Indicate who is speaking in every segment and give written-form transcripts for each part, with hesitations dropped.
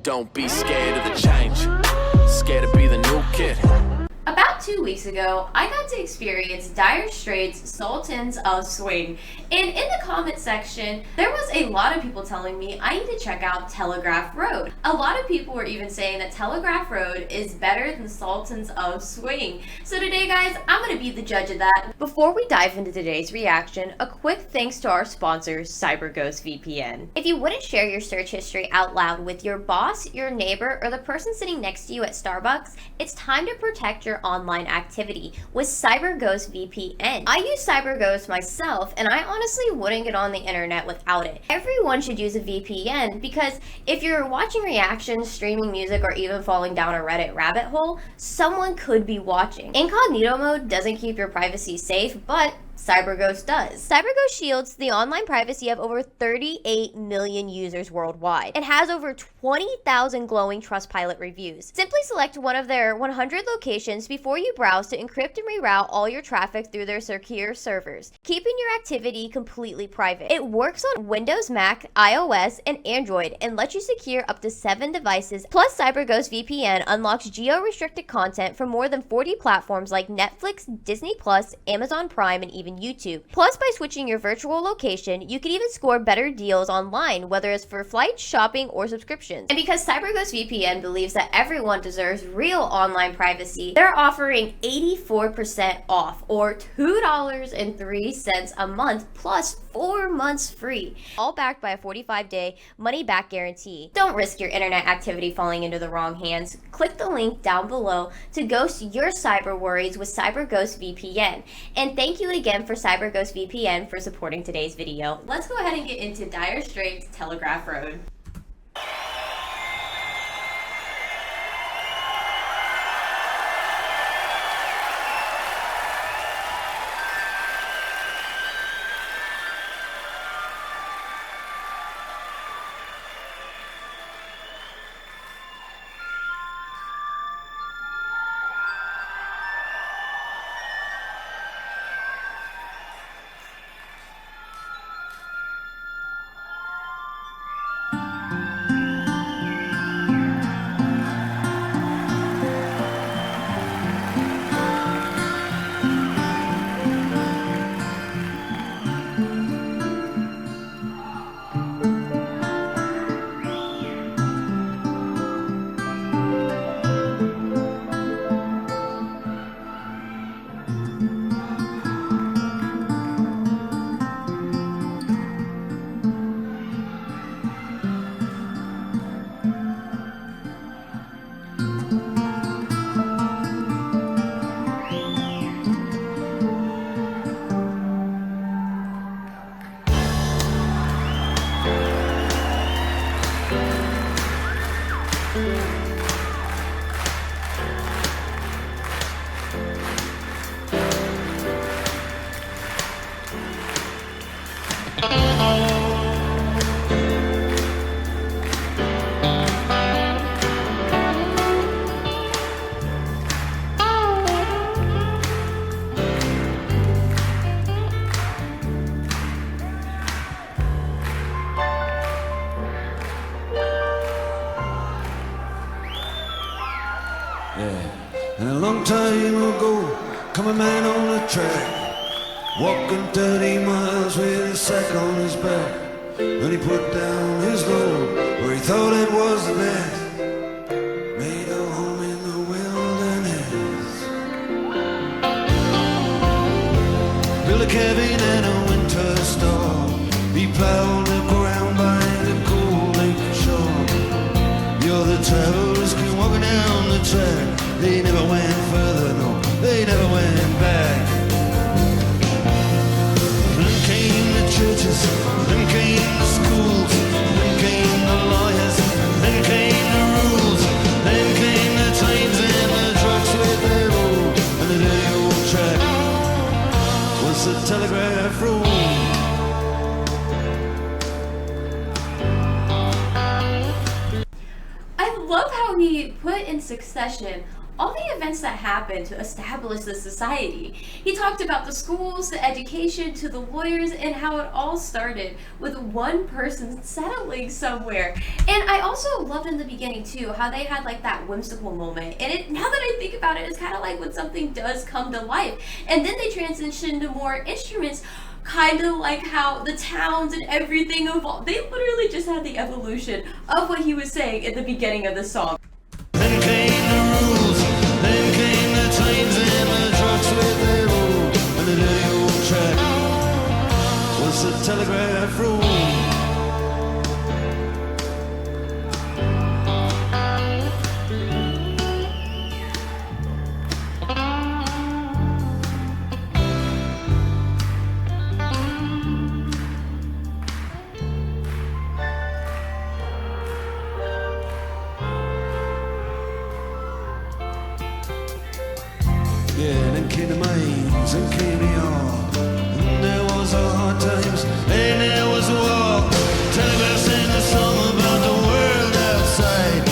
Speaker 1: Don't be scared of the change. Scared to be the new kid.
Speaker 2: About 2 weeks ago, I got to experience Dire Straits' Sultans of Swing, and in the comment section, there was a lot of people telling me I need to check out Telegraph Road. A lot of people were even saying that Telegraph Road is better than Sultans of Swing. So today, guys, I'm going to be the judge of that. Before we dive into today's reaction, a quick thanks to our sponsor, Cyberghost VPN. If you wouldn't share your search history out loud with your boss, your neighbor, or the person sitting next to you at Starbucks, it's time to protect your online activity with Cyberghost VPN. I use Cyberghost myself, and I honestly wouldn't get on the internet without it. Everyone should use a VPN because if you're watching reactions, streaming music, or even falling down a Reddit rabbit hole, someone could be watching. Incognito mode doesn't keep your privacy safe, but Cyberghost does. Cyberghost shields the online privacy of over 38 million users worldwide. It has over 20,000 glowing Trustpilot reviews. Simply select one of their 100 locations before you browse to encrypt and reroute all your traffic through their secure servers, keeping your activity completely private. It works on Windows, Mac, iOS, and Android and lets you secure up to 7 devices. Plus, Cyberghost VPN unlocks geo-restricted content from more than 40 platforms like Netflix, Disney+, Amazon Prime, and even YouTube. Plus, by switching your virtual location, you can even score better deals online, whether it's for flights, shopping, or subscriptions. And because Cyberghost VPN believes that everyone deserves real online privacy, they're offering 84% off, or $2.03 a month, plus 4 months free. All backed by a 45-day money-back guarantee. Don't risk your internet activity falling into the wrong hands. Click the link down below to ghost your cyber worries with Cyberghost VPN. And thank you again for Cyberghost VPN for supporting today's video. Let's go ahead and get into Dire Straits' Telegraph Road.
Speaker 3: And a long time ago, come a man on a track, walking 30 miles with a sack on his back. And he put down his load where he thought it was the best, made a home in the wilderness, built a cabin and a winter store. He plowed the ground by the cold lake shore. You're the travelers keep walking down the track. They never went further, no, they never went back. Then came the churches, then came the schools, then came the lawyers, then came the rules, then came the trains and the trucks with their road. And the dirty old track was the Telegraph Road.
Speaker 2: I love how he put in succession all the events that happened to establish the society. He talked about the schools, the education, to the lawyers, and how it all started with one person settling somewhere. And I also loved in the beginning too how they had like that whimsical moment. And it, now that I think about it, it's kind of like when something does come to life. And then they transition to more instruments, kind of like how the towns and everything evolved. They literally just had the evolution of what he was saying in the beginning of the song.
Speaker 3: Then came the rules, then came the trains and the trucks with their road, and the dirty old track was the Telegraph Road. Yeah, then came the mines and came the yard, and there was a hard times, and there was a war. Telegraph sang a song about the world outside.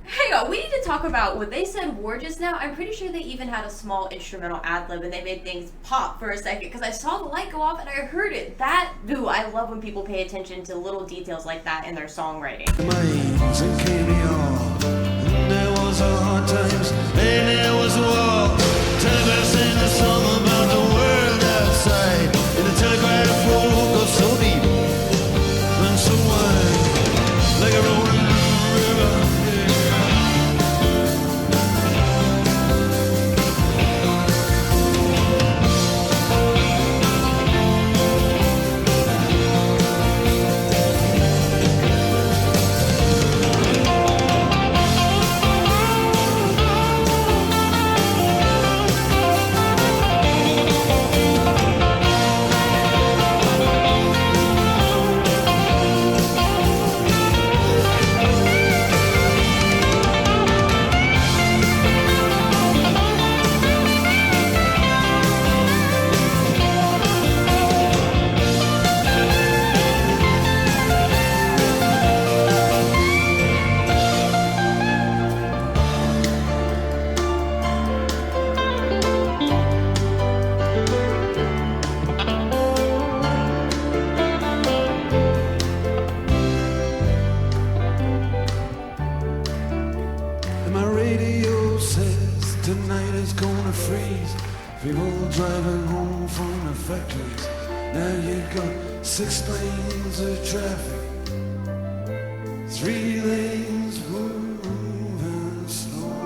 Speaker 2: Hang on, we need to talk about when they said war just now. I'm pretty sure they even had a small instrumental ad lib and they made things pop for a second because I saw the light go off and I heard it. That, ooh, I love when people pay attention to little details like that in their songwriting.
Speaker 3: The mines and came the yard, and there was a hard times, and there was a war. Telegraph sang a song about the world outside, and the Telegraph Road goes so deep and so wide, like a rolling river. And my radio says tonight is gonna freeze. People driving home from the factories. Now you got 6 lanes of traffic, 3 lanes moving slow.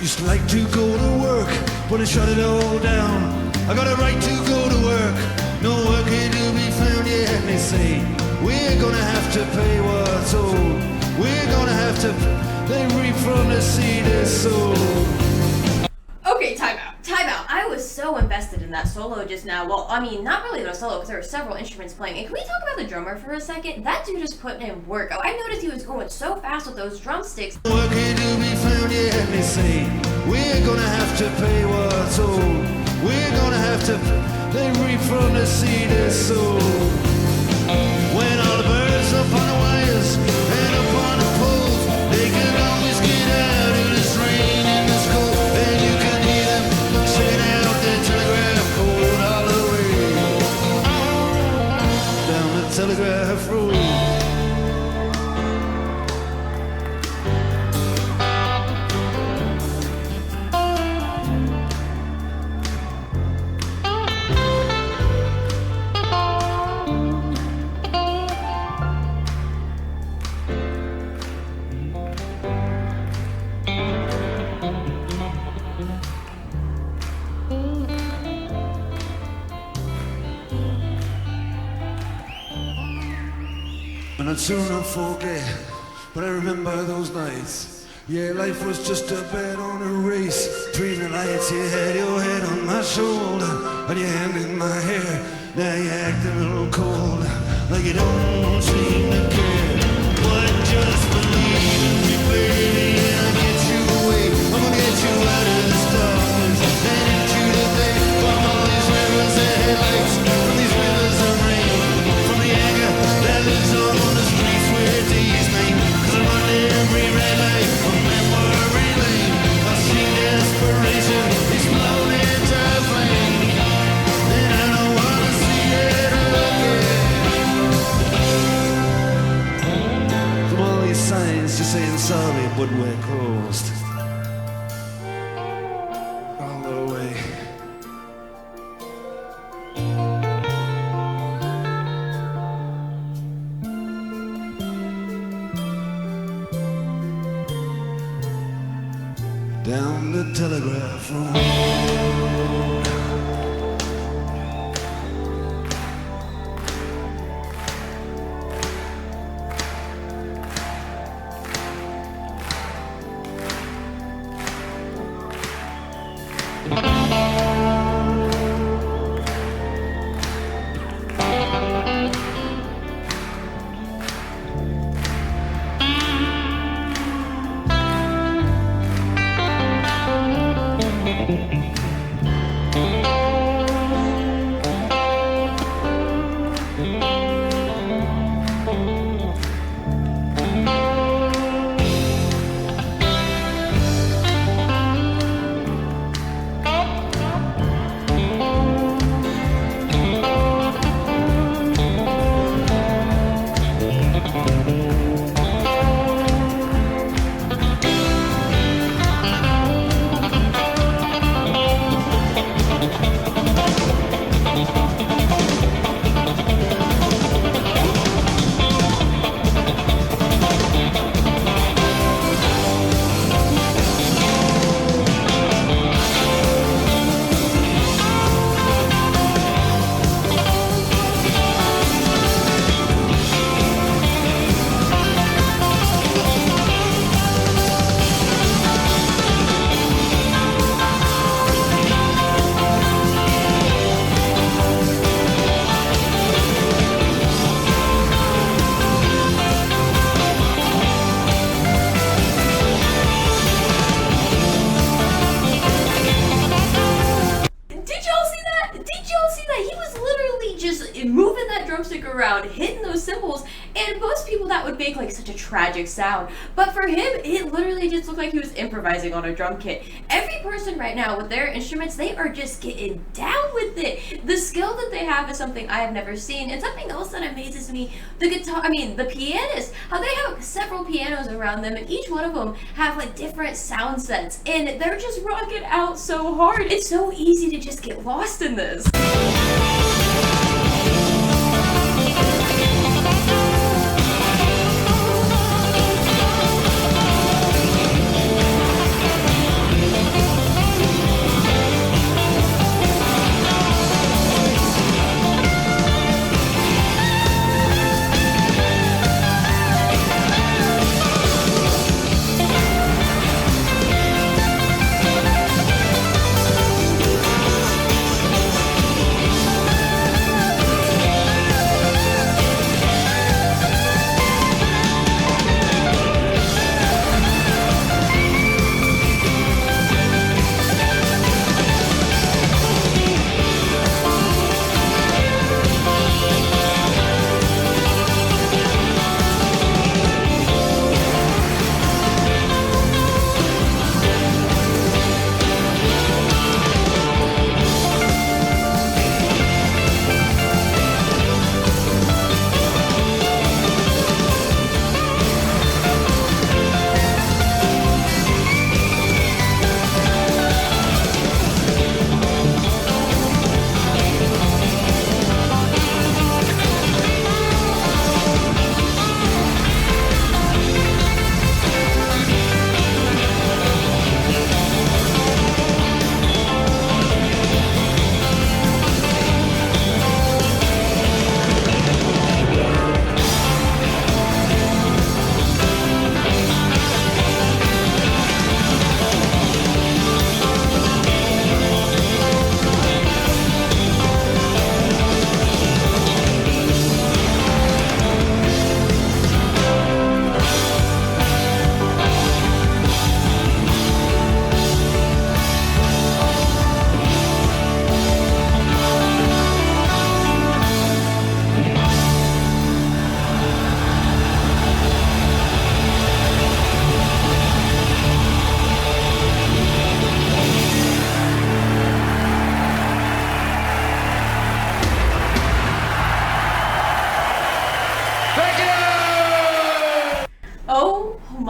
Speaker 3: Used to like to go to work, but I shut it all down. I got a right to go to work, no work here to be found yet. They say, we're gonna have to pay what's owed. We're gonna have to, they reap from the seed they sow.
Speaker 2: Okay, time out. I was so invested in that solo just now. Well, I mean, not really the solo, because there were several instruments playing. And can we talk about the drummer for a second? That dude is putting in work. Oh, I noticed he was going so fast with those drumsticks.
Speaker 3: Work here to be found yet, they say, we're gonna have to pay what's owed. We're gonna have to, they reap from the seed they sow. When all the birds up on the wires and up on the poles, they can always get out of this rain and this cold. And you can hear them singing out the Telegraph Road all the way down the Telegraph Road. And I'd sooner forget, but I remember those nights. Yeah, life was just a bet on a race. Between the lights, you had your head on my shoulder and your hand in my hair. Now you're acting a little cold, like you don't seem to care. But just believe in me, baby, and I'll get you away. I'm gonna get you out of this darkness and into the day. From all these rivers and headlights, from these rivers of rain, from the anger that lives on the streets where days name. 'Cause I run every red light from memory lane. I see desperation explode into flame, and I don't wanna see it again. From all these signs just saying sorry, but we're closed all the way. Down the Telegraph Road.
Speaker 2: moving that drumstick around, hitting those cymbals, and most people that would make like such a tragic sound. But for him, it literally just looked like he was improvising on a drum kit. Every person right now with their instruments, they are just getting down with it. The skill that they have is something I have never seen. And something else that amazes me, the pianist, how they have several pianos around them, and each one of them have like different sound sets, and they're just rocking out so hard. It's so easy to just get lost in this.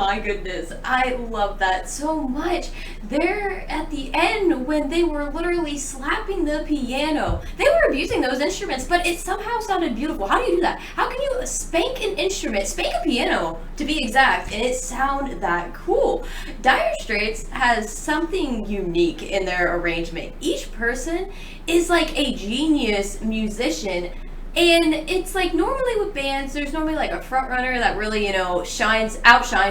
Speaker 2: my goodness, I love that so much. There at the end when they were literally slapping the piano, they were abusing those instruments, but it somehow sounded beautiful. How do you do that? How can you spank an instrument, spank a piano to be exact, and it sound that cool? Dire Straits has something unique in their arrangement. Each person is like a genius musician. And it's like normally with bands, there's normally like a front runner that really, outshines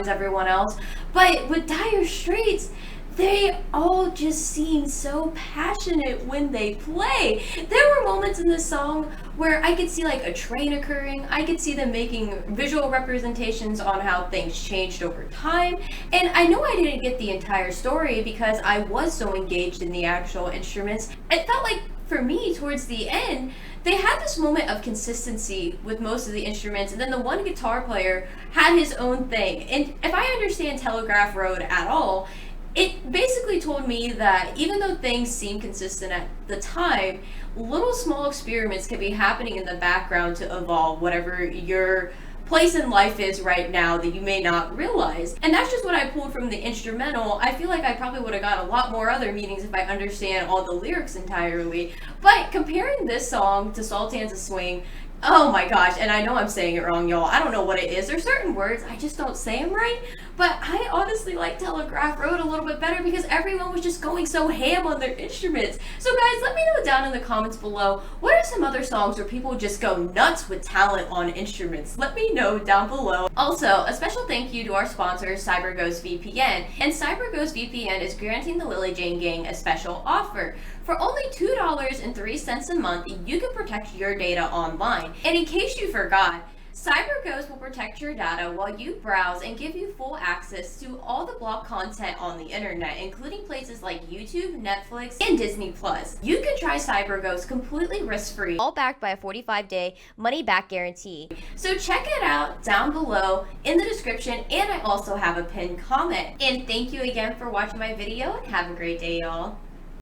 Speaker 2: everyone else. But with Dire Straits, they all just seem so passionate when they play. There were moments in this song where I could see like a train occurring. I could see them making visual representations on how things changed over time. And I know I didn't get the entire story because I was so engaged in the actual instruments. It felt like for me towards the end, they had this moment of consistency with most of the instruments, and then the one guitar player had his own thing. And if I understand Telegraph Road at all, it basically told me that even though things seem consistent at the time, little small experiments can be happening in the background to evolve whatever your place in life is right now that you may not realize. And that's just what I pulled from the instrumental. I feel like I probably would have got a lot more other meanings if I understand all the lyrics entirely. But comparing this song to Sultans of Swing, oh my gosh, and I know I'm saying it wrong, y'all. I don't know what it is. There's certain words, I just don't say them right. But I honestly like Telegraph Road a little bit better because everyone was just going so ham on their instruments. So guys, let me know down in the comments below, what are some other songs where people just go nuts with talent on instruments? Let me know down below. Also, a special thank you to our sponsor, Cyberghost VPN. And Cyberghost VPN is granting the Lily Jane Gang a special offer. For only $2.03 a month, you can protect your data online. And in case you forgot, Cyberghost will protect your data while you browse and give you full access to all the blocked content on the internet, including places like YouTube, Netflix, and Disney+. You can try Cyberghost completely risk-free, all backed by a 45-day money-back guarantee. So check it out down below in the description, and I also have a pinned comment. And thank you again for watching my video, and have a great day, y'all.